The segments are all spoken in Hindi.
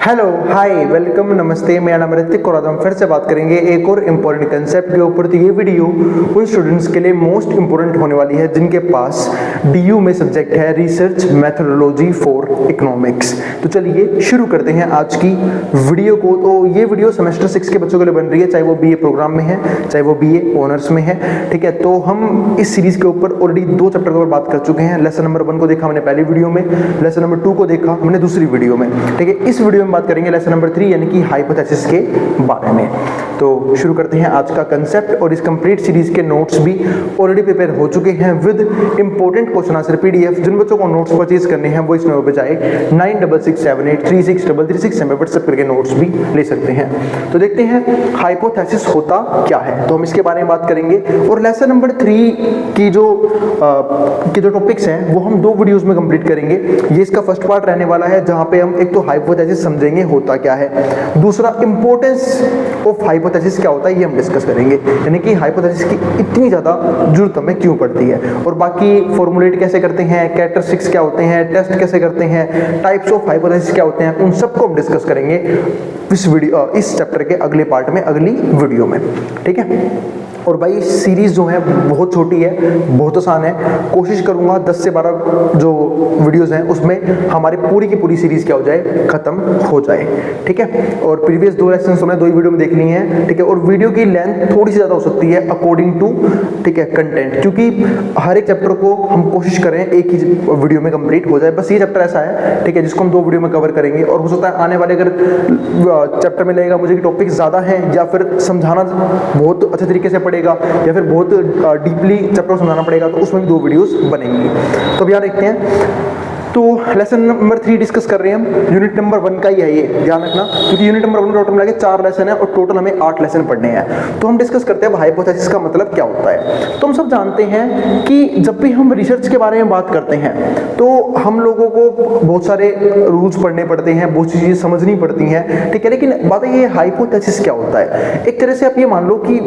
हेलो हाय वेलकम नमस्ते, मेरा नाम ऋतिक और आज हम फिर से बात करेंगे एक और इम्पोर्टेंट कंसेप्ट के ऊपर। तो ये वीडियो उन स्टूडेंट्स के लिए मोस्ट इंपोर्टेंट होने वाली है जिनके पास डीयू में सब्जेक्ट है रिसर्च मेथोडोलॉजी फॉर इकोनॉमिक्स। तो चलिए शुरू करते हैं आज की वीडियो को। तो ये वीडियो सेमेस्टर 6 के बच्चों के लिए बन रही है, चाहे वो बीए प्रोग्राम में है चाहे वो बीए ऑनर्स में है, ठीक है। तो हम इस सीरीज के ऊपर ऑलरेडी 2 चैप्टर के ऊपर बात कर चुके हैं। लेसन नंबर 1 को देखा हमने पहली वीडियो में, लेसन नंबर 2 को देखा हमने दूसरी वीडियो में, ठीक है। इस वीडियो में बात करेंगे लेसन नंबर 3 यानी कि हाइपोथेसिस के बारे में। तो शुरू करते हैं आज का कंसेप्ट। और इस कंप्लीट सीरीज के नोट्स भी ऑलरेडी प्रिपेयर हो चुके हैं with important question answer PDF. जिन बच्चों को नोट्स परचेज करने हैं वो इस नंबर पे जाए 9667836336 में व्हाट्सएप करके नोट्स भी ले सकते हैं। तो देखते हैं हाइपोथेसिस होता क्या है, तो हम इसके बारे में बात करेंगे। और लेसन नंबर 3 की जो टॉपिक्स हैं वो हम 2 वीडियोस में कंप्लीट करेंगे। ये इसका फर्स्ट पार्ट रहने वाला है जहां पे हम एक तो हाइपोथेसिस समझेंगे होता क्या है, दूसरा इंपॉर्टेंस ऑफ हाइपोथेसिस क्या होता है ये हम डिस्कस करेंगे, यानी कि हाइपोथेसिस की इतनी ज्यादा जरूरत हमें क्यों पड़ती है, और बाकी फॉर्मुलेट कैसे करते हैं, कैरेक्टरिस्टिक्स क्या होते हैं, टेस्ट कैसे करते हैं, टाइप्स ऑफ हाइपोथेसिस क्या होते हैं, उन सबको हम डिस्कस करेंगे इस चैप्टर के अगले पार्ट में, अगली वीडियो में, ठीक है। और भाई सीरीज जो है बहुत छोटी है, बहुत आसान है। कोशिश करूंगा 10 से 12 जो वीडियोस हैं उसमें हमारी पूरी की पूरी सीरीज क्या हो जाए, खत्म हो जाए, ठीक है। और प्रीवियस 2 लेसन हमने 2 ही वीडियो में देख ली हैं, ठीक है। और वीडियो की लेंथ थोड़ी सी ज्यादा हो सकती है अकॉर्डिंग टू, ठीक है, कंटेंट, क्योंकि हर एक चैप्टर को हम कोशिश करें एक ही वीडियो में कंप्लीट हो जाए। बस ये चैप्टर ऐसा है, ठीक है, जिसको हम 2 वीडियो में कवर करेंगे। और हो सकता है आने वाले अगर चैप्टर में लगेगा मुझे कि टॉपिक ज्यादा है या फिर समझाना बहुत अच्छे तरीके से पड़ेगा या फिर बहुत डीपली चैप्टर समझाना पड़ेगा, तो उसमें भी 2 वीडियोस बनेंगी। तो अब यहाँ देखते हैं। तो लेसन नंबर 3 डिस्कस कर रहे हैं हम, यूनिट नंबर 1 का ही है ये, ध्यान रखना, क्योंकि यूनिट नंबर 1 टोटल मिला के 4 लेसन है और टोटल हमें 8 लेसन पढ़ने हैं। तो हम डिस्कस करते हैं हाइपोथेसिस का मतलब क्या होता है। तो हम सब जानते हैं कि जब भी हम रिसर्च के बारे में बात करते हैं तो हम लोगों को बहुत सारे रूल्स पढ़ने पड़ते हैं, बहुत सी चीजें समझनी पड़ती हैं, ठीक है। लेकिन बात ये हाइपोथेसिस क्या होता है। एक तरह से आप ये मान लो कि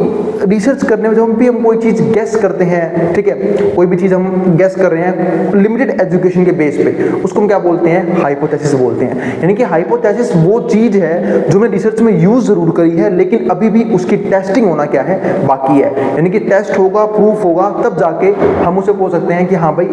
रिसर्च करने में जब भी हम कोई चीज गेस करते हैं, ठीक है, कोई भी चीज हम गेस कर रहे हैं लिमिटेड एजुकेशन के बेस पे, उसको हम क्या बोलते हैं, हाइपोथेसिस बोलते हैं। यानी कि हाइपोथेसिस वो चीज है जो हमने रिसर्च में यूज जरूर करी है लेकिन अभी भी उसकी टेस्टिंग होना क्या है, बाकी है। यानी कि टेस्ट होगा, प्रूफ होगा, तब जाके हम उसे बोल सकते हैं कि हाँ भाई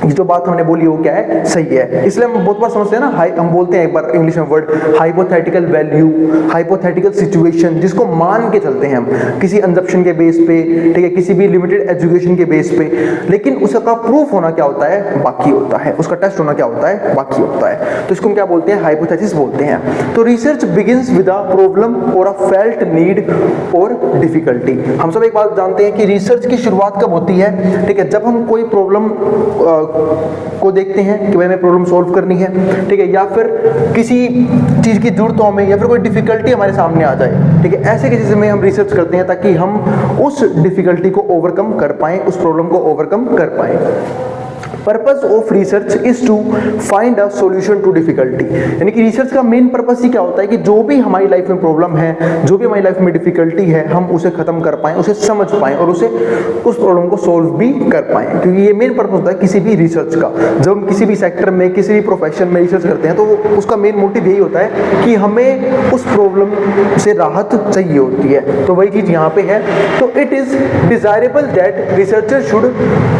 ये जो बात हमने बोली वो क्या है, सही है। इसलिए हम बहुत बार समझते हैं ना, हम बोलते हैं एक बार इंग्लिश में word hypothetical value, hypothetical situation, जिसको मान के चलते हैं हम किसी अंजप्शन के बेस पे, ठीक है, किसी भी लिमिटेड एजुकेशन के बेस पे, लेकिन उसका प्रूफ होना क्या होता है, बाकी होता है, उसका टेस्ट होना क्या होता है, बाकी होता है। तो इसको हम क्या बोलते हैं, हाइपोथेसिस बोलते हैं। तो research begins with a problem और अ फेल्ट नीड और डिफिकल्टी। हम सब एक बात जानते हैं कि रिसर्च की शुरुआत कब होती है, ठीक है, जब हम कोई प्रॉब्लम को देखते हैं कि भाई हमें प्रॉब्लम सॉल्व करनी है, ठीक है, या फिर किसी चीज की जरूरत हो हमें, या फिर कोई डिफिकल्टी हमारे सामने आ जाए, ठीक है, ऐसे केसेस में हम रिसर्च करते हैं ताकि हम उस डिफिकल्टी को ओवरकम कर पाए, उस प्रॉब्लम को ओवरकम कर पाए। Purpose of research is to find a solution to difficulty. यानी कि रिसर्च का मेन पर्पस ही क्या होता है कि जो भी हमारी लाइफ में प्रॉब्लम है, जो भी हमारी लाइफ में डिफिकल्टी है, हम उसे खत्म कर पाएं, उसे समझ पाएं और उस प्रॉब्लम को सॉल्व भी कर पाएं। क्योंकि ये मेन पर्पस होता है किसी भी रिसर्च का। जब हम किसी भी सेक्टर में, किसी भी प्रोफेशन में रिसर्च करते हैं तो उसका मेन मोटिव यही होता है कि हमें उस प्रॉब्लम से राहत चाहिए होती है। तो वही चीज यहाँ पे है। तो it is desirable that researcher should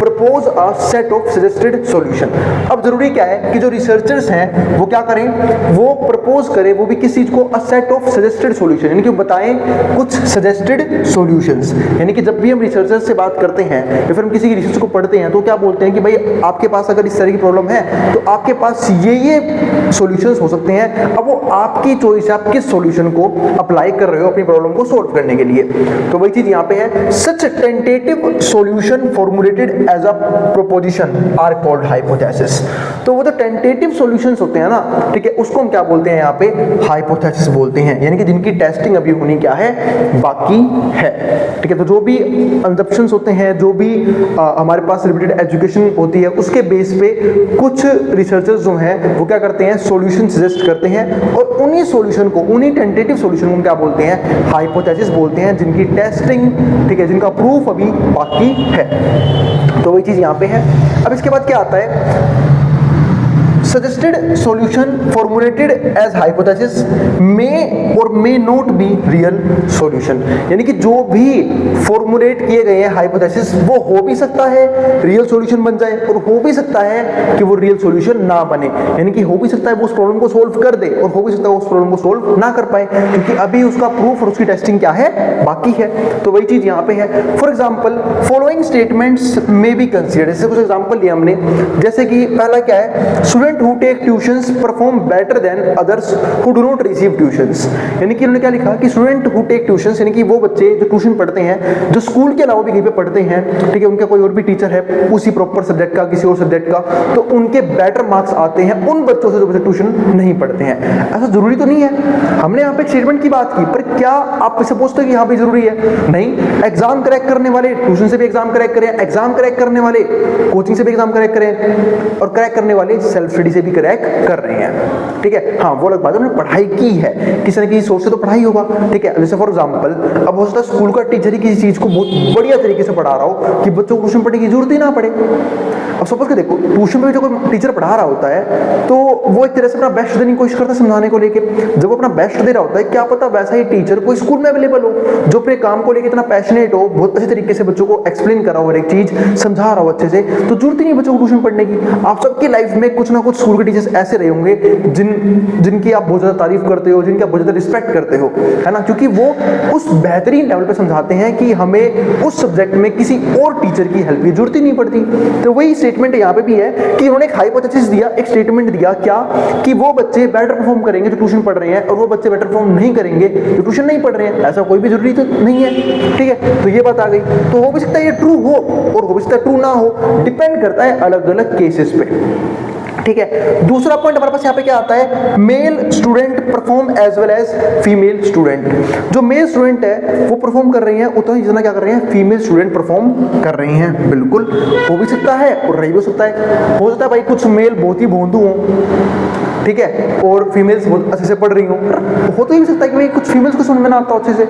propose a set of solution. अब जरूरी क्या है कि जो रिसर्चर्स हैं वो क्या करें, वो प्रपोज करें, वो भी किस चीज को, a set of suggested solution, यानी कि बताएं कुछ सजेस्टेड सॉल्यूशंस। यानी कि जब भी हम रिसर्चर्स से बात करते हैं या फिर हम किसी की रिसर्च को पढ़ते हैं तो क्या बोलते हैं कि भाई आपके पास अगर इस तरह की प्रॉब्लम है तो आपके पास ये सॉल्यूशंस हो सकते हैं। अब वो आपकी चॉइस है, आप किस सॉल्यूशन को अप्लाई कर रहे हो अपनी प्रॉब्लम को सॉल्व करने के लिए। तो वही चीज यहाँ पे है, such tentative solution formulated as a proposition are called hypothesis. तो वो जो टेंटेटिव सॉल्यूशंस होते हैं ना, ठीक है, उसको हम क्या बोलते हैं, यहाँ पे हाइपोथेसिस बोलते हैं। यानी कि जिनकी टेस्टिंग अभी होनी क्या है, बाकी है, ठीक है। तो जो भी अंजप्शंस होते हैं, जो भी हमारे पास लिमिटेड एजुकेशन होती है, उसके बेस पे कुछ रिसर्चर्स जो हैं वो क्या करते हैं, सॉल्यूशन सजेस्ट करते हैं और उन्हीं सॉल्यूशन को, उन्हीं टेंटेटिव सॉल्यूशन को हम क्या बोलते हैं, हाइपोथेसिस बोलते हैं, जिनकी टेस्टिंग, ठीक है, जिनका प्रूफ अभी बाकी है। तो वही चीज यहाँ पे है। अब इसके बाद क्या आता है, suggested solution formulated as hypothesis may और may not be real solution, यानी कि जो भी फॉर्मुलेट किए गए हैं हाइपोथेसिस वो हो भी सकता है रियल सॉल्यूशन बन जाए और हो भी सकता है कि वो रियल सॉल्यूशन ना बने, यानी कि हो भी सकता है वो उस प्रॉब्लम को सोल्व कर दे और हो भी सकता है उस प्रॉब्लम को सोल्व ना कर पाए, क्योंकि अभी उसका प्रूफ और उसकी टेस्टिंग क्या है बाकी है। तो वही चीज यहाँ पे है। फॉर एग्जाम्पल फॉलोइंग स्टेटमेंट्स में बी कंसीडर्ड, इससे कुछ एग्जाम्पल लिया हमने, जैसे कि पहला क्या है, student who take tuitions perform better than others who do not receive tuitions, यानी कि उन्होंने क्या लिखा कि स्टूडेंट हु टेक ट्यूशंस, यानी कि वो बच्चे जो ट्यूशन पढ़ते हैं, जो स्कूल के अलावा भी कहीं पे पढ़ते हैं, ठीक है, उनका कोई और भी टीचर है उसी प्रॉपर सब्जेक्ट का, किसी और सब्जेक्ट का, तो उनके बेटर मार्क्स आते हैं उन बच्चों से जो बच्चे ट्यूशन नहीं पढ़ते हैं। ऐसा जरूरी तो नहीं है, हमने यहाँ पे एक स्टेटमेंट की बात की, पर क्या आप सपोज तो कि यहाँ पे जरूरी है? नहीं, एग्जाम क्रैक करने वाले ट्यूशन से भी एग्जाम क्रैक करें, एग्जाम क्रैक करने वाले कोचिंग से भी एग्जाम क्रैक करें, और क्रैक करने वाले सेल्फ स्टडी से भी क्रैक कर रहे हैं, ठीक है। हाँ, वो अलग बात है, उन्होंने पढ़ाई की है, किसी न किसी सोर्स से तो पढ़ाई होगा, ठीक है। जैसे फॉर एग्जाम्पल अब हो सकता है स्कूल का टीचर ही किसी चीज को बहुत बढ़िया तरीके से पढ़ा रहा हो कि बच्चों को ट्यूशन पढ़ने की जरूरत ही ना पड़े। अब सपोज के देखो, ट्यूशन में जो कोई टीचर पढ़ा रहा होता है तो वो एक तरह से अपना बेस्ट देने की कोशिश करता है समझाने को लेके, जब वो अपना बेस्ट दे रहा होता है, क्या पता वैसा ही टीचर कोई स्कूल में अवेलेबल हो जो अपने काम को लेकर इतना पैशनेट हो, बहुत अच्छे तरीके से बच्चों को एक्सप्लेन करा हो और एक चीज समझा रहा हो अच्छे से, तो जरूरत ही नहीं बच्चों को ट्यूशन पढ़ने की। आप सबकी लाइफ में कुछ ना कुछ स्कूल के टीचर्स ऐसे रहे होंगे जिनकी आप बहुत ज्यादा तारीफ करते हो, जिनकी आप बहुत ज्यादा रिस्पेक्ट करते हो, है ना, क्योंकि वो उस बेहतरीन लेवल पे समझाते हैं कि हमें उस सब्जेक्ट में किसी और टीचर की हेल्प की जरूरत ही नहीं पड़ती। तो वही स्टेटमेंट यहाँ पे भी है कि उन्होंने एक हाइपोथेसिस दिया, एक स्टेटमेंट दिया, क्या कि वो बच्चे बेटर परफॉर्म करेंगे जो ट्यूशन पढ़ रहे हैं, और वो बच्चे बेटर परफॉर्म नहीं करेंगे जो ट्यूशन नहीं पढ़ रहे हैं। ऐसा कोई भी जरूरी तो नहीं है, ठीक है। तो ये बात आ गई। तो हो भी सकता है ये ट्रू हो और हो भी सकता है ट्रू ना हो, डिपेंड करता है अलग अलग केसेस पे, ठीक है। दूसरा पॉइंट हमारे पास यहाँ पे क्या आता है, male student perform as well as female student. जो मेल स्टूडेंट है वो परफॉर्म कर रही हैं उतना ही जितना क्या कर रहे हैं फीमेल स्टूडेंट परफॉर्म कर रही हैं। बिल्कुल हो भी सकता है और नहीं भी हो सकता है। हो सकता है भाई कुछ मेल बहुत ही भोंदू हों, ठीक है, और फीमेल्स बहुत अच्छे से पढ़ रही हूँ। हो तो ये भी सकता है कि भाई कुछ फीमेल्स को समझ में ना आता अच्छे से,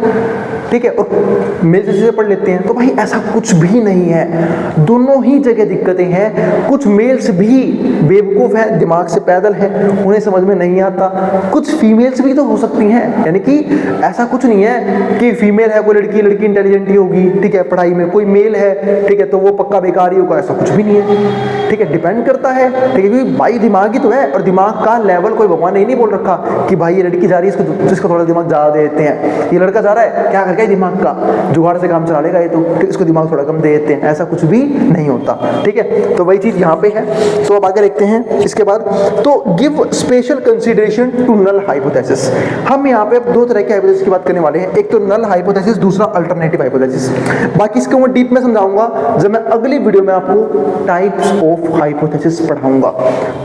ठीक है, और मेल्स अच्छे से पढ़ लेते हैं। तो भाई ऐसा कुछ भी नहीं है, दोनों ही जगह दिक्कतें हैं। कुछ मेल्स भी बेवकूफ़ हैं, दिमाग से पैदल हैं, उन्हें समझ में नहीं आता। कुछ फीमेल्स भी तो हो सकती हैं, यानी कि ऐसा कुछ नहीं है कि फीमेल है कोई लड़की, लड़की इंटेलिजेंट ही होगी, ठीक है, पढ़ाई में, कोई मेल है, ठीक है, तो वो पक्का बेकार ही होगा, ऐसा कुछ भी नहीं है, ठीक है। डिपेंड करता है, ठीक है, क्योंकि भाई दिमाग ही तो है, और दिमाग का लेवल कोई भगवान ने नहीं बोल रखा कि भाई ये लड़की जा रही है इसको थोड़ा दिमाग ज़्यादा दे देते हैं, ये लड़का जा रहा है क्या करके दिमाग का जुगाड़ से काम चला लेगा ये तो इसको दिमाग थोड़ा कम दे देते हैं, ऐसा कुछ भी नहीं होता, ठीक है। तो वही चीज़ यहाँ पे है। तो अब आगे देखते हैं इसके बाद, तो give special consideration to null hypothesis. हम यहाँ पे दो तरह के हाइपोथेसिस की बात करने वाले हैं, एक तो नल हाइपोथेसिस, दूसरा अल्टरनेटिव हाइपोथेसिस। बाकी इसको मैं डीप में समझाऊंगा जब मैं अगली वीडियो में आपको टाइप्स ऑफ हाइपोथेसिस पढ़ाऊंगा।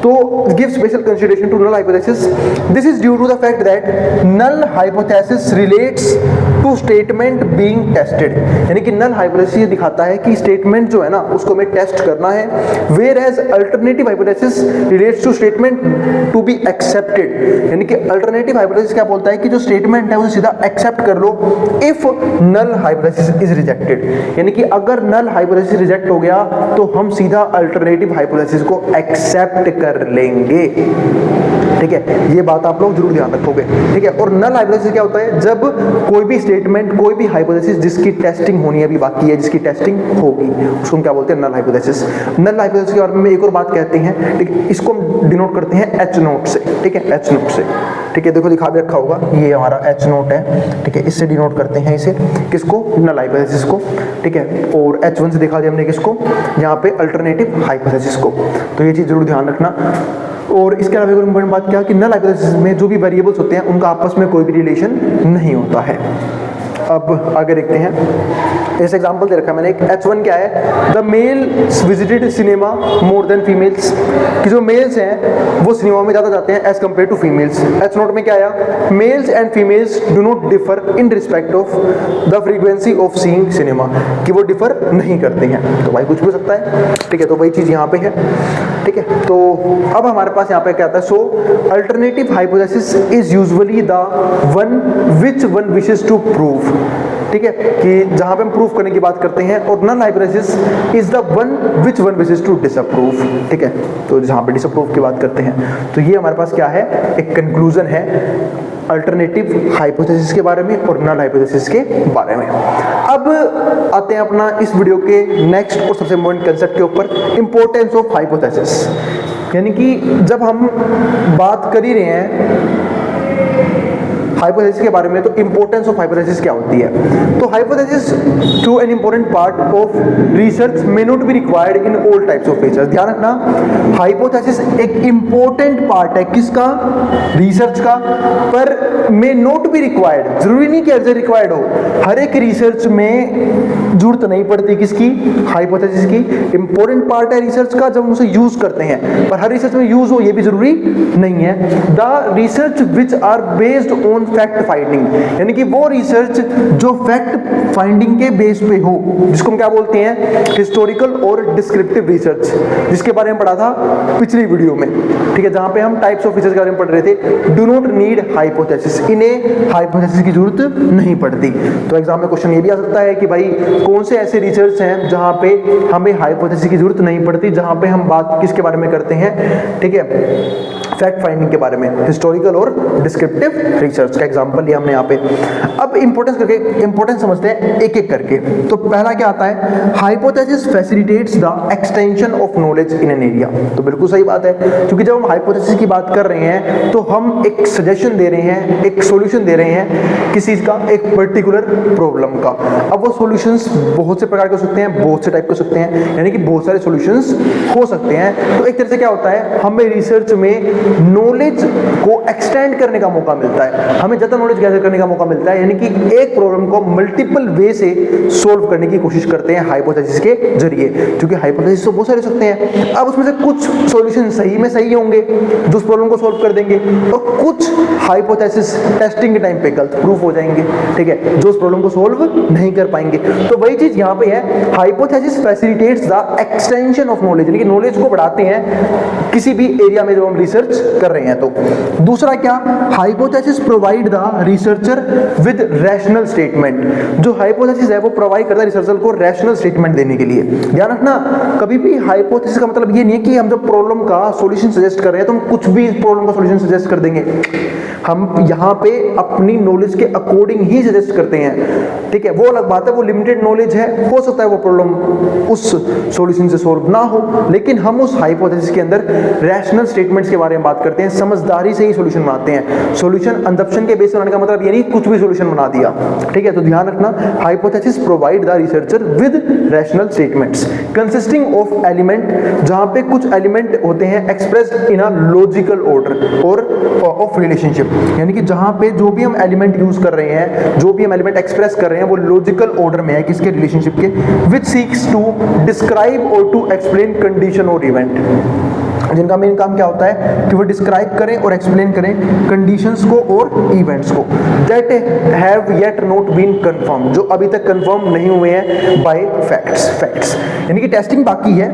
तो give special consideration to null hypothesis. This is due to the fact that null hypothesis relates to statement being tested. यानी कि null hypothesis ये दिखाता है कि statement जो है ना उसको हमें टेस्ट करना है, whereas alternative hypothesis relates to statement to be accepted. यानी कि alternative hypothesis क्या बोलता है कि जो statement है उसे सीधा accept कर लो if null hypothesis is rejected. यानी कि अगर null hypothesis reject हो गया तो हम सीधा alternative hypothesis को accept कर लेंगे, ठीक है। ये बात आप लोग जरूर ध्यान रखोगे, ठीक है। और नल हाइपोथेसिस क्या होता है, जब कोई भी स्टेटमेंट, कोई भी हाइपोथेसिस जिसकी टेस्टिंग होनी अभी बाकी है, जिसकी टेस्टिंग होगी, उसको हम क्या बोलते हैं, नल हाइपोथेसिस। नल हाइपोथेसिस के बारे में एक और बात कहते हैं, ठीक है, इसको हम डिनोट करते हैं एच नोट से, ठीक है, एच नोट से, ठीक है। देखो दिखा भी रखा होगा, ये हमारा एच नोट है, ठीक है, इससे डिनोट करते हैं इसे, किसको, नल हाइपोथेसिस को, ठीक है। और H1 से दिखा दिया हमने किसको, यहाँ पे अल्टरनेटिव हाइपोथेसिस को। तो ये चीज़ जरूर ध्यान रखना। और इसके अलावा एक इम्पोर्टेंट बात क्या कि नल हाइपोथेसिस में जो भी वेरिएबल्स होते हैं उनका आपस में कोई भी रिलेशन नहीं होता है। अब आगे देखते हैं, इस एग्जांपल दे रखा है मैंने एक, H1 क्या है, the mails visited cinema more than females, कि जो मेल्स हैं वो सिनेमा में ज़्यादा जाते हैं as compare to females. H naught में क्या आया, males and females do not differ in respect of the frequency of seeing cinema, कि वो डिफर नहीं करते हैं। तो भाई कुछ भी हो सकता है, ठीक है। तो वही चीज़ यहाँ पे है, ठीक है। तो अब हमारे पास यहाँ पे क्या आता है, so alternative hypothesis is usually the one which one wishes to prove, ठीक है, कि जहां पे हम प्रूफ करने की बात करते हैं, और null hypothesis is the one which one wishes to disapprove. ठीक है, तो जहां पे डिसअप्रूव की बात करते हैं, तो ये हमारे पास क्या है, एक कंक्लूजन है अल्टरनेटिव हाइपोथेसिस के बारे में और नल हाइपोथेसिस के बारे में। अब आते हैं अपना इस वीडियो के नेक्स्ट और सबसे इम्पोर्टेंट कंसेप्ट के ऊपर, इंपॉर्टेंस ऑफ हाइपोथेसिस। यानी कि जब हम बात कर ही रहे हैं हाइपोथेसिस के बारे में, तो इंपॉर्टेंस ऑफ हाइपोथेसिस क्या होती है। तो hypothesis to an important part of research may not be required in all types of research. ध्यान रखना, हाइपोथेसिस एक इंपॉर्टेंट पार्ट है किसका, रिसर्च का, पर मे नॉट बी रिक्वायर्ड, जरूरी नहीं कि हर जगह रिक्वायर्ड हो, हर एक रिसर्च में जरूरत नहीं पड़ती किसकी, हाइपोथेसिस की। इंपॉर्टेंट पार्ट है रिसर्च का जब हम उसे यूज करते हैं, पर हर रिसर्च में यूज हो ये भी जरूरी नहीं है। The research which are based on fact finding, यानी कि वो रिसर्च जो फैक्ट फाइंडिंग के बेस पे हो, जिसको हम क्या बोलते हैं, हिस्टोरिकल और डिस्क्रिप्टिव रिसर्च, जिसके बारे में पढ़ा था पिछली वीडियो में। ठीक है, जहां पे हम टाइप्स ऑफ रिसर्च के बारे में पढ़ रहे थे। डू नॉट नीड हाइपोथेसिस, इन्हें हाइपोथेसिस की जरूरत नहीं पड़ती। तो एग्जाम में क्वेश्चन ये भी आ सकता है कि भाई कौन से ऐसे रिसर्च हैं जहां पे हमें हाइपोथेसिस की जरूरत नहीं पड़ती, जहां पे हम बात किसके बारे में करते हैं, ठीक है, फैक्ट फाइंडिंग के बारे में, हिस्टोरिकल और डिस्क्रिप्टिव रिसर्च का एग्जांपल लिया हमने यहाँ पे। अब इंपॉर्टेंस समझते हैं एक एक करके। तो पहला क्या आता है, hypothesis facilitates the extension of knowledge in an area. तो बिल्कुल सही बात है, क्योंकि जब हम हाइपोथेसिस की बात कर रहे हैं तो हम एक सजेशन दे रहे हैं, एक सॉल्यूशन दे रहे हैं किसी चीज का, एक पर्टिकुलर प्रॉब्लम का। अब वो सॉल्यूशंस बहुत से प्रकार के हो सकते हैं, बहुत से टाइप के हो सकते हैं, यानी कि बहुत सारे सॉल्यूशंस हो सकते हैं। तो एक तरह से क्या होता है, हमें रिसर्च में नॉलेज को एक्सटेंड करने का मौका मिलता है, हमें ज्यादा नॉलेज गैदर करने का मौका मिलता है, यानी कि एक प्रॉब्लम को मल्टीपल वे से सॉल्व करने की कोशिश करते हैं हाइपोथेसिस के जरिए। क्योंकि हाइपोथेसिस तो बहुत सारे हो सकते हैं, अब उसमें से कुछ सॉल्यूशन सही में सही होंगे जो उस प्रॉब्लम को सॉल्व कर देंगे, और कुछ हाइपोथेसिस टेस्टिंग के टाइम पे गलत प्रूफ हो जाएंगे, ठीक है, जो उस प्रॉब्लम को सॉल्व नहीं कर पाएंगे। तो वही चीज यहाँ पे है, hypothesis facilitates the extension of knowledge, यानी कि नॉलेज को बढ़ाते हैं किसी भी एरिया में जो हम रिसर्च कर रहे हैं। तो दूसरा क्या, hypothesis provide the researcher with rational statement. जो हाइपोथेसिस है वो प्रोवाइड करता है रिसर्चर को रैशनल स्टेटमेंट देने के लिए। ध्यान रखना, कभी भी हाइपोथेसिस का मतलब ये नहीं है कि हम जब प्रॉब्लम का सॉल्यूशन सजेस्ट कर रहे हैं तो हम कुछ भी प्रॉब्लम का सॉल्यूशन सजेस्ट कर देंगे। हम यहाँ पे अपनी नॉलेज के अकॉर्डिंग ही सजेस्ट करते हैं, ठीक है। वो अलग बात है, वो लिमिटेड नॉलेज है, हो सकता है वो प्रॉब्लम उस सॉल्यूशन से सॉल्व ना हो, लेकिन हम उस हाइपोथेसिस के अंदर रैशनल स्टेटमेंट्स के बारे में बात करते हैं, समझदारी से ही सॉल्यूशन बनाते हैं। सॉल्यूशन असम्पशन के बेस बनाने का मतलब ये नहीं कुछ भी सॉल्यूशन बना दिया, ठीक है। तो ध्यान रखना, hypothesis provide the researcher with rational statements consisting of element, जहां पे कुछ एलिमेंट होते हैं expressed in a logical order और ऑफ रिलेशनशिप, यानी कि जहां पे जो भी हम एलिमेंट यूज कर रहे हैं, जो भी हम एलिमेंट एक्सप्रेस कर रहे हैं, वो लॉजिकल ऑर्डर में है, किसके, रिलेशनशिप के, विच सीक्स टू डिस्क्राइब और टू एक्सप्लेन कंडीशन और इवेंट, जिनका मेन काम क्या होता है कि वो डिस्क्राइब करें और एक्सप्लेन करें कंडीशंस को और इवेंट्स को, that have yet not been confirm, जो अभी तक कंफर्म नहीं हुए हैं बाय फैक्ट्स, यानी कि टेस्टिंग बाकी है।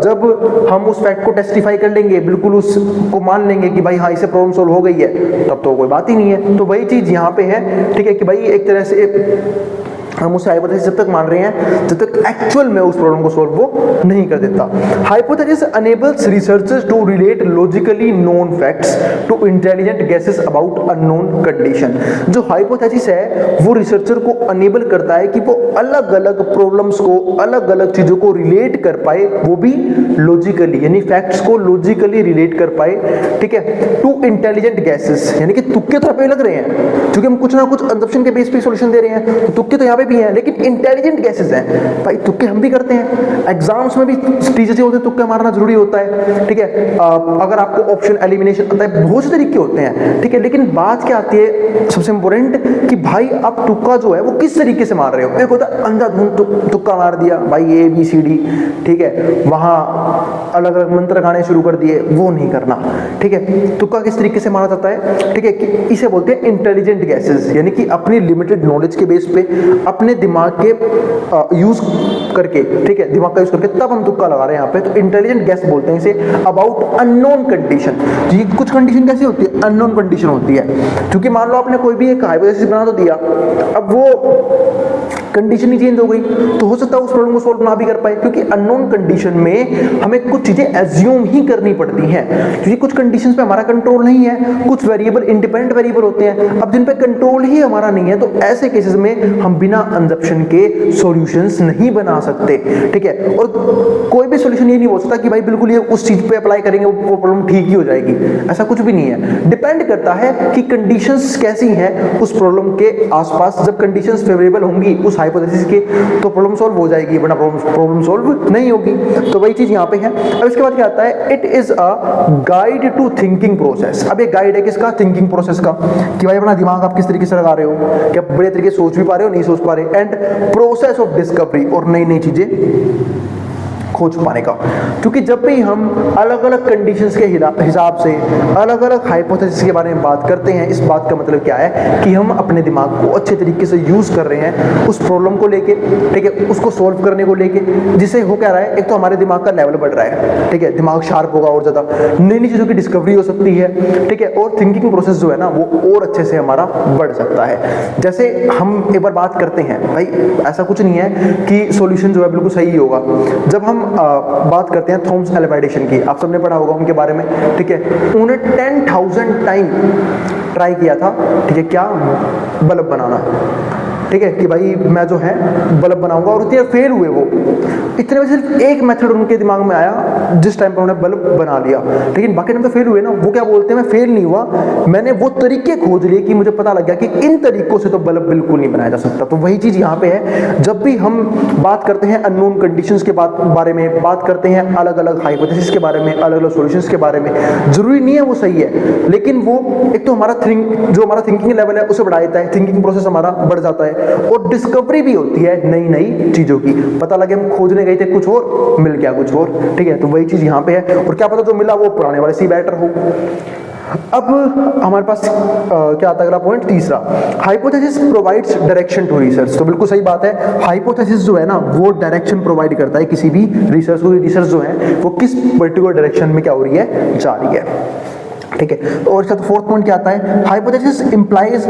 जब हम उस फैक्ट को टेस्टिफाई कर लेंगे, बिल्कुल उसको मान लेंगे कि भाई हाँ इससे प्रॉब्लम सोल्व हो गई है, तब तो कोई बात ही नहीं है। तो वही चीज यहाँ पे है, ठीक है, कि भाई एक तरह से हम उस हाइपोथेसिस जब तक मान रहे हैं जब तक एक्चुअल में उस प्रॉब्लम को सॉल्व वो नहीं कर देता। Hypothesis enables researchers to relate logically known facts to intelligent guesses about unknown condition. जो हाइपोथेसिस है वो रिसर्चर को अनेबल करता है कि वो अलग अलग प्रॉब्लम्स को, अलग अलग चीजों को रिलेट कर पाए, वो भी लॉजिकली, यानी फैक्ट्स को लॉजिकली रिलेट कर पाए, ठीक है, टू इंटेलिजेंट गेसेस, यानी कि तुक्के तो यहाँ पे लग रहे हैं, क्योंकि हम कुछ ना कुछ असम्पशन के बेस पे सॉल्यूशन दे रहे हैं, तो तुक्के तो यहाँ भी हैं, लेकिन इंटेलिजेंट गेसेस हैं। भाई तुक्के हम भी करते हैं, एग्जाम्स में भी टीचर से होते हैं, तुक्के मारना जरूरी होता है, ठीक है। अगर आपको ऑप्शन एलिमिनेशन आता है, बहुत से तरीके होते हैं, ठीक है, लेकिन बात क्या आती है सबसे इंपॉर्टेंट कि भाई आप तुक्का जो है वो किस तरीके से मार रहे हो। एक होता है अंधाधुंध तुक्का मार दिया भाई, ABCD, ठीक है, वहां अलग अलग मंत्र गाने शुरू कर दिए, वो नहीं करना, ठीक है। तुक्का किस तरीके से मारा जाता है, ठीक है, इसे बोलते हैं इंटेलिजेंट गेसेस, यानी कि अपनी लिमिटेड नॉलेज के बेस पे, अपने दिमाग के यूज करके, ठीक है, दिमाग का यूज करके तब हम तुक्का लगा रहे हैं यहाँ पे, तो इंटेलिजेंट गैस बोलते हैं इसे अबाउट अननोन कंडीशन। जी कुछ कंडीशन कैसी होती है, अननोन कंडीशन होती है, क्योंकि मान लो आपने कोई भी एक हाइपोथेसिस बना तो दिया, अब वो कंडीशन ही चेंज हो गई, तो हो सकता है उस प्रॉब्लम को सॉल्व ना भी कर पाए, क्योंकि अननोन कंडीशन में हमें कुछ चीजें एज्यूम ही करनी पड़ती हैं, क्योंकि कुछ कंडीशंस पे हमारा कंट्रोल नहीं है, कुछ वेरिएबल इंडिपेंडेंट वेरिएबल होते हैं, अब जिन पे कंट्रोल ही हमारा नहीं है, तो ऐसे केसेस में हम बिना अंजप्शन के सॉल्यूशंस नहीं बना सकते, ठीक है। और कोई भी सॉल्यूशन ये नहीं हो सकता कि भाई बिल्कुल ये उस चीज पे अप्लाई करेंगे वो प्रॉब्लम ठीक ही हो जाएगी, ऐसा कुछ भी नहीं है। डिपेंड करता है कि कंडीशंस कैसी हैं उस प्रॉब्लम के आसपास। जब कंडीशंस फेवरेबल होंगी उस हाइपोथेसिस के, तो प्रॉब्लम सॉल्व हो जाएगी, वरना प्रॉब्लम सॉल्व नहीं होगी। तो वही चीज यहाँ पे है। अब इसके बाद क्या आता है, it is a guide to thinking process. अब एक गाइड है किसका, थिंकिंग प्रोसेस का, कि भाई अपना दिमाग आप किस तरीके से लगा रहे हो, क्या बड़े तरीके से सोच भी पा रहे हो, नहीं सोच पा रहे, एंड प्रोसेस ऑफ डिस्कवरी, और नई नई चीजें खोज पाने का। क्योंकि जब भी हम अलग अलग कंडीशंस के हिसाब से अलग अलग हाइपोथेसिस के बारे में बात करते हैं, इस बात का मतलब क्या है कि हम अपने दिमाग को अच्छे तरीके से यूज कर रहे हैं उस प्रॉब्लम को लेके, ठीक है, उसको सोल्व करने को लेके, जिससे हो क्या रहा है, एक तो हमारे दिमाग का लेवल बढ़ रहा है, ठीक है, दिमाग शार्प होगा और ज्यादा, नई नई चीजों की डिस्कवरी हो सकती है, ठीक है, और थिंकिंग प्रोसेस जो है ना वो और अच्छे से हमारा बढ़ सकता है। जैसे हम एक बार बात करते हैं, भाई ऐसा कुछ नहीं है कि सॉल्यूशन जो है बिल्कुल सही होगा। जब हम बात करते हैं थॉमस एल्वा एडिशन की, आप सबने पढ़ा होगा उनके बारे में, ठीक है, उन्होंने 10,000 टाइम ट्राई किया था, ठीक है, क्या बल्ब बनाना, ठीक है, कि भाई मैं जो है बल्ब बनाऊंगा, और इतने फेल हुए वो, इतने में सिर्फ एक मेथड उनके दिमाग में आया जिस टाइम पर उन्होंने बल्ब बना लिया, लेकिन बाकी टाइम तो फेल हुए ना। वो क्या बोलते हैं, मैं फेल नहीं हुआ, मैंने वो तरीके खोज लिए कि मुझे पता लग गया कि इन तरीकों से तो बल्ब बिल्कुल नहीं बनाया जा सकता। तो वही चीज यहाँ पे है, जब भी हम बात करते हैं अननोन कंडीशंस के बारे में, बात करते हैं अलग अलग हाइपोथेसिस के बारे में, अलग अलग सॉल्यूशंस के बारे में, जरूरी नहीं है वो सही है, लेकिन वो एक तो हमारा थिंकिंग लेवल है उसे बढ़ा देता है, थिंकिंग प्रोसेस हमारा बढ़ जाता है, और डिस्कवरी भी होती है नई नई चीजों की। पता लगे हम खोजने गए थे कुछ और, मिल गया कुछ और, ठीक है। तो वही चीज यहाँ पे है, और क्या पता जो मिला वो पुराने वाले से बेटर हो। अब हमारे पास क्या आता है अगला पॉइंट, तीसरा, hypothesis provides direction to research. तो बिल्कुल सही बात है, हाइपोथेसिस जो है ना वो डायरेक्शन प्रोवाइड करता है किसी भी रिसर्च को, रिसर्च जो है वो किस पर्टिकुलर डायरेक्शन में क्या हो रही है, जा रही है, ठीक है। और इसका फोर्थ पॉइंट क्या आता है, हाइपोथेसिस इंप्लाइज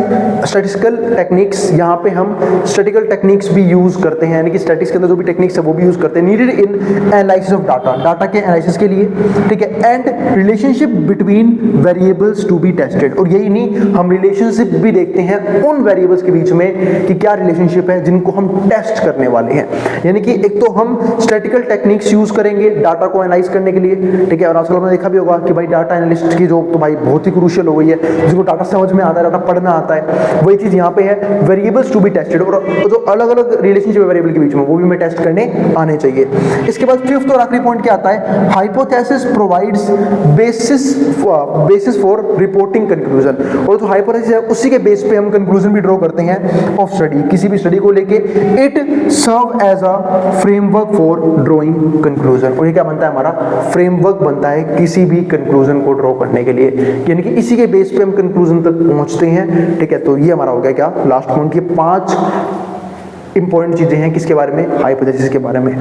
स्टैटिस्टिकल टेक्निक्स। यहाँ पे हम स्टैटिस्टिकल टेक्निक्स भी यूज करते हैं, यानी कि स्टैटिस्टिक्स के अंदर जो भी टेक्निक्स है वो भी यूज करते हैं, needed in analysis of data के एनालिसिस के लिए, ठीक है, and relationship between variables to be tested. और यही नहीं, हम रिलेशनशिप भी देखते हैं उन वेरिएबल्स के बीच में कि क्या रिलेशनशिप है जिनको हम टेस्ट करने वाले हैं। यानी कि एक तो हम स्टैटिस्टिकल टेक्निक्स यूज करेंगे डाटा को एनालाइज करने के लिए, ठीक है, और आजकल हमने देखा भी होगा कि भाई डाटा एनालिस्ट की जो तो भाई बहुत ही क्रूशियल हो गई है, जिसको डाटा समझ में आता है, डाटा पढ़ना आता है, वही चीज यहाँ पे है, वेरिएबल्स टू बी टेस्टेड, और जो अलग अलग रिलेशनशिप वेरिएबल के बीच में वो भी हमें टेस्ट करने आने चाहिए। इसके बाद फिफ्थ और आखिरी पॉइंट क्या आता है, hypothesis provides basis for reporting conclusion. और जो हाइपोथेसिस है उसी के बेस पे हम कंक्लूजन भी ड्रॉ करते हैं ऑफ स्टडी, किसी भी स्टडी को लेके। It serve as a framework for drawing conclusion. और ये क्या बनता है, हमारा फ्रेमवर्क बनता है किसी भी कंक्लूजन को ड्रॉ करने के लिए, यानी कि इसी के बेस पे हम कंक्लूजन तक पहुंचते हैं, ठीक है। तो ये हमारा हो गया क्या, लास्ट पॉइंट, ये 5 इंपॉर्टेंट चीजें हैं किसके बारे में, हाइपोथेसिस के बारे में,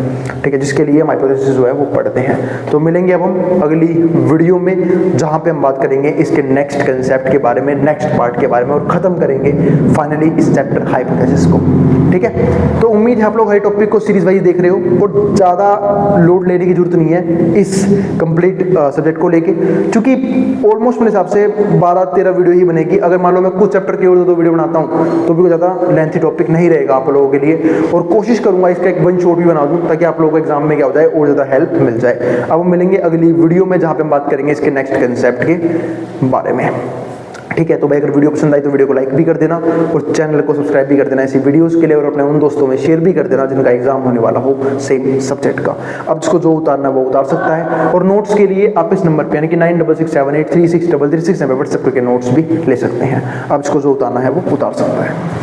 ठीक है, जिसके लिए हम हाइपोथेसिस जो है वो पढ़ते हैं। तो मिलेंगे अब हम अगली वीडियो में, जहां पे हम बात करेंगे इसके नेक्स्ट कंसेप्ट के बारे में, नेक्स्ट पार्ट के बारे में, और खत्म करेंगे फाइनली इस चैप्टर हाइपोथेसिस को, ठीक है। तो उम्मीद है आप लोग हर टॉपिक को सीरीज वाइज देख रहे हो, और ज्यादा लोड लेने की जरूरत नहीं है इस कंप्लीट सब्जेक्ट को लेके, क्योंकि ऑलमोस्ट मेरे हिसाब से 12-13 वीडियो ही बनेगी। अगर मान लो मैं कुछ चैप्टर की और 2 वीडियो बनाता हूँ तो भी ज्यादा लेंथी टॉपिक नहीं रहेगा आप लोगों के लिए, और कोशिश करूंगा इसका एक वन शॉट भी बना दूं ताकि आप लोगों को एग्जाम में क्या हो जाए और ज्यादा हेल्प मिल जाए। अब हम मिलेंगे अगली वीडियो में, जहां पे हम बात करेंगे इसके नेक्स्ट कंसेप्ट के बारे में, ठीक है। तो भाई अगर वीडियो पसंद आई तो वीडियो को लाइक भी कर देना, और चैनल को सब्सक्राइब भी कर देना ऐसी वीडियोस के लिए, और अपने उन दोस्तों में शेयर भी कर देना जिनका एग्जाम होने वाला हो सेम सब्जेक्ट का। अब जिसको जो उतारना है वो उतार सकता है, और नोट्स के लिए आप इस नंबर पे यानी कि 9667836336 नंबर व्हाट्सएप करके नोट्स भी ले सकते हैं। अब जिसको जो उतारना है वो उतार सकता है।